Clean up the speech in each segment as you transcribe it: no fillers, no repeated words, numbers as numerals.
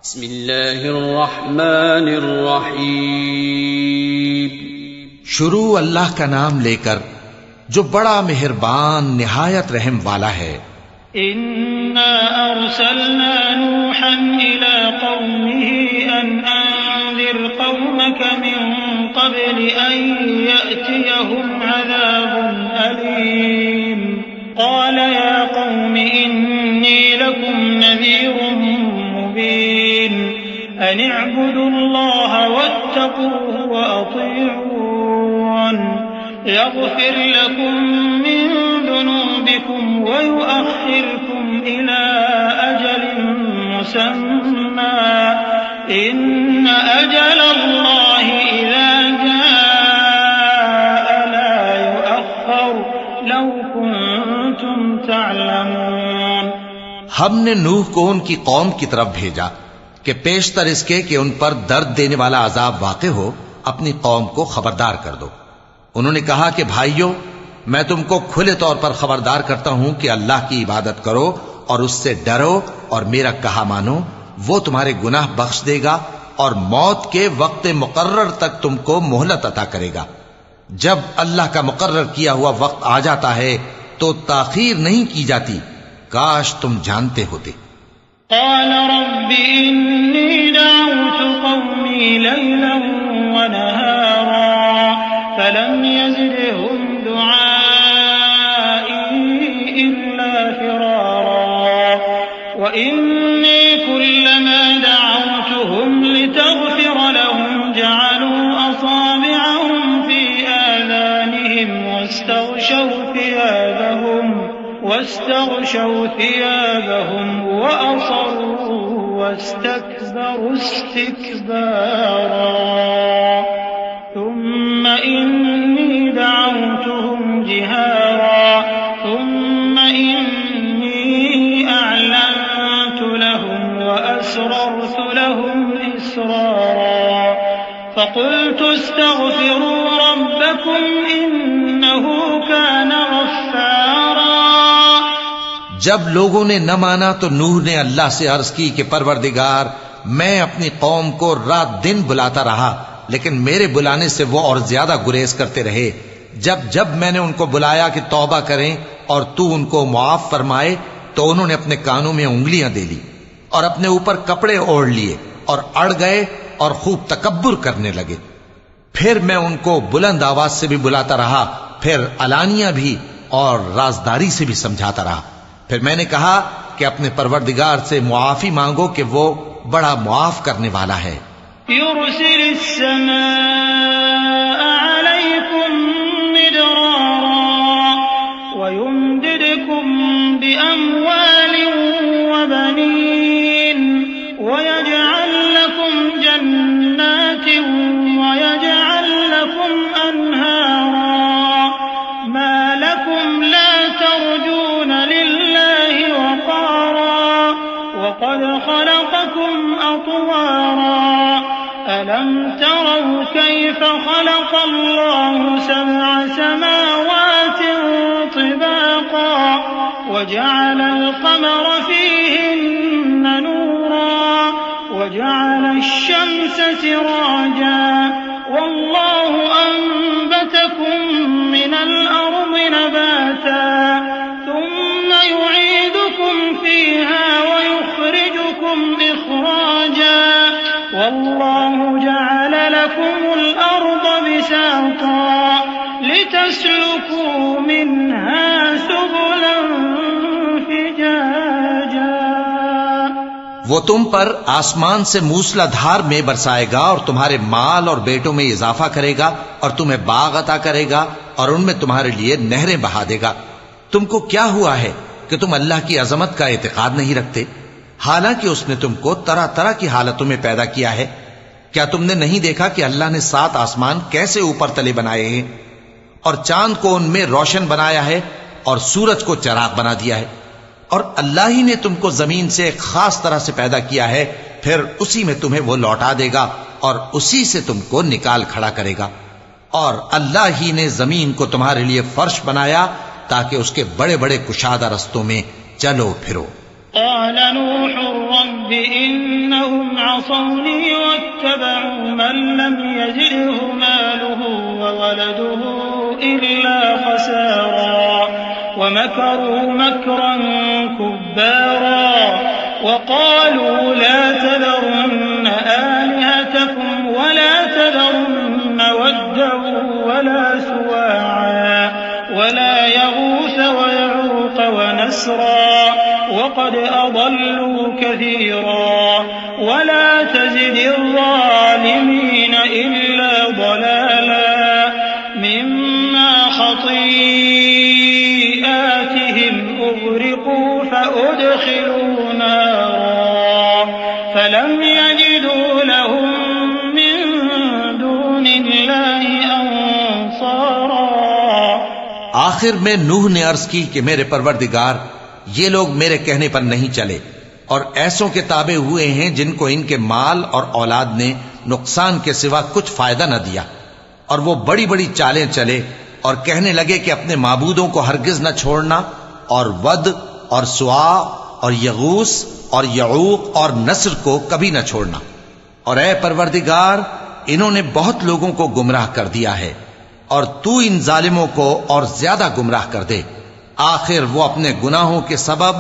بسم اللہ الرحمن الرحیم۔ شروع اللہ کا نام لے کر جو بڑا مہربان نہایت رحم والا ہے۔ انا ارسلنا نوحا الى قومه ان انذر قومك من قبل ان يأتيهم عذاب أليم قال يا قوم اني لكم نذير مبين ان اعبدوا الله واتقوه واطيعون يغفر لكم من ذنوبكم ويؤخركم إلى أجل مسمى إن أجل الله إذا جاء لا يؤخر لو كنتم تعلمون۔ ہم نے نوح کو ان کی قوم کی طرف بھیجا کہ پیشتر اس کے کہ ان پر درد دینے والا عذاب واقع ہو اپنی قوم کو خبردار کر دو۔ انہوں نے کہا کہ بھائیو، میں تم کو کھلے طور پر خبردار کرتا ہوں کہ اللہ کی عبادت کرو اور اس سے ڈرو اور میرا کہا مانو، وہ تمہارے گناہ بخش دے گا اور موت کے وقت مقرر تک تم کو مہلت عطا کرے گا۔ جب اللہ کا مقرر کیا ہوا وقت آ جاتا ہے تو تاخیر نہیں کی جاتی، کاش تم جانتے ہوتے۔ قال رب إني دعوت قومي ليلا ونهارا فلم يزدهم دعائي إلا فرارا وإني كلما دعوتهم لتغفر لهم جعلوا أصابعهم في آذانهم واستغشوا ثيابهم وأصروا واستكبروا استكبارا ثم إني دعوتهم جهارا ثم إني أعلنت لهم وأسررت لهم إسرارا فقلت استغفروا ربكم إنه كان غفارا۔ جب لوگوں نے نہ مانا تو نوح نے اللہ سے عرض کی کہ پروردگار، میں اپنی قوم کو رات دن بلاتا رہا لیکن میرے بلانے سے وہ اور زیادہ گریز کرتے رہے۔ جب میں نے ان کو بلایا کہ توبہ کریں اور تو ان کو معاف فرمائے تو انہوں نے اپنے کانوں میں انگلیاں دے لی اور اپنے اوپر کپڑے اوڑھ لیے اور اڑ گئے اور خوب تکبر کرنے لگے۔ پھر میں ان کو بلند آواز سے بھی بلاتا رہا، پھر علانیہ بھی اور رازداری سے بھی سمجھاتا رہا۔ پھر میں نے کہا کہ اپنے پروردگار سے معافی مانگو کہ وہ بڑا معاف کرنے والا ہے۔ يرسل السماء عليكم مدرارا ويمددكم بأموال وبنين ويجعل لكم جنات ويجعل لكم أنهارا ما لكم لا ترجون لله وقارا وقد خلقكم أطوارا ألم تروا كيف خلق الله 7 سماوات طباقا وجعل القمر فيهن نورا وجعل الشمس سراجا والله أنبتكم من الأرض نباتا ثم يعيدكم فيها ويخرجكم إخراجا والله جعل لكم الأرض بساطا لتسلكوا منها سبلا فجاجا۔ وہ تم پر آسمان سے موسلا دھار میں برسائے گا اور تمہارے مال اور بیٹوں میں اضافہ کرے گا اور تمہیں باغ عطا کرے گا اور ان میں تمہارے لیے نہریں بہا دے گا۔ تم کو کیا ہوا ہے کہ تم اللہ کی عظمت کا اعتقاد نہیں رکھتے، حالانکہ اس نے تم کو طرح طرح کی حالتوں میں پیدا کیا ہے؟ کیا تم نے نہیں دیکھا کہ اللہ نے 7 آسمان کیسے اوپر تلے بنائے ہیں اور چاند کو ان میں روشن بنایا ہے اور سورج کو چراغ بنا دیا ہے؟ اور اللہ ہی نے تم کو زمین سے ایک خاص طرح سے پیدا کیا ہے، پھر اسی میں تمہیں وہ لوٹا دے گا اور اسی سے تم کو نکال کھڑا کرے گا۔ اور اللہ ہی نے زمین کو تمہارے لیے فرش بنایا تاکہ اس کے بڑے بڑے کشادہ رستوں میں چلو پھرو۔ قال نوح رب إنهم عصوني واتبعوا من لم يزده ماله وولده إلا خسارا ومكروا مكرا كبارا وقالوا لا تذرن آلهتكم ولا تذرن ودا ولا سواعا ولا يغوث ويعوق ونسرا وقد أضلوا كثيرا ولا تزد الظالمين إلا ضلالا مما خطيئاتهم أغرقوا فأدخلوا نارا فلم يجدوا لهم من دون الله أنصارا. آخر میں نوح نے عرض کی کہ میرے پروردگار یہ لوگ میرے کہنے پر نہیں چلے اور ایسوں کے تابع ہوئے ہیں جن کو ان کے مال اور اولاد نے نقصان کے سوا کچھ فائدہ نہ دیا، اور وہ بڑی بڑی چالیں چلے اور کہنے لگے کہ اپنے معبودوں کو ہرگز نہ چھوڑنا، اور ود اور سوا اور یغوث اور یعوق اور نصر کو کبھی نہ چھوڑنا. اور اے پروردگار انہوں نے بہت لوگوں کو گمراہ کر دیا ہے، اور تو ان ظالموں کو اور زیادہ گمراہ کر دے. آخر وہ اپنے گناہوں کے سبب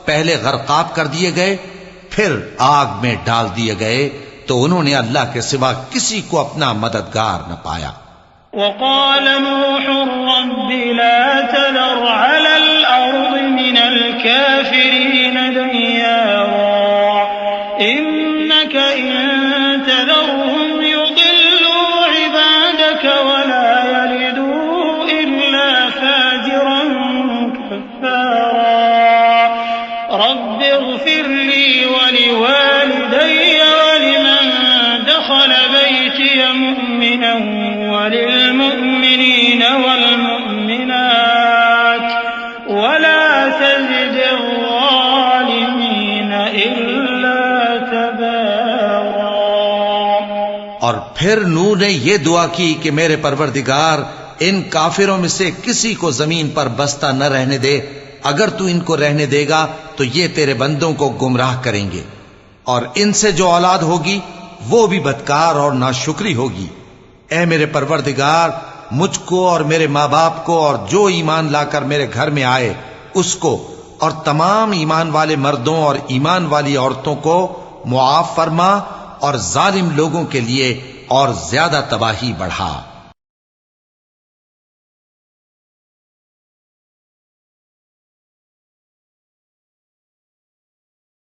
پہلے غرقاب کر دیے گئے، پھر آگ میں ڈال دیے گئے، تو انہوں نے اللہ کے سوا کسی کو اپنا مددگار نہ پایا. وقال نوح رب لا تذر على الأرض من الكافرين ديارا إنك إن تذرهم يضلوا عبادك ولا يلدوا إلا فاجرا كفارا رب اغفر لي ولوالدي ولمن دخل بيتي مؤمنا وللمؤمنين والمؤمنات ولا تزد الظالمين إلا تبارا. اور پھر نوح نے یہ دعا کی کہ میرے پروردگار ان کافروں میں سے کسی کو زمین پر بستہ نہ رہنے دے، اگر تو ان کو رہنے دے گا تو یہ تیرے بندوں کو گمراہ کریں گے، اور ان سے جو اولاد ہوگی وہ بھی بدکار اور ناشکری ہوگی. اے میرے پروردگار مجھ کو اور میرے ماں باپ کو اور جو ایمان لا کر میرے گھر میں آئے اس کو اور تمام ایمان والے مردوں اور ایمان والی عورتوں کو معاف فرما، اور ظالم لوگوں کے لیے اور زیادہ تباہی بڑھا.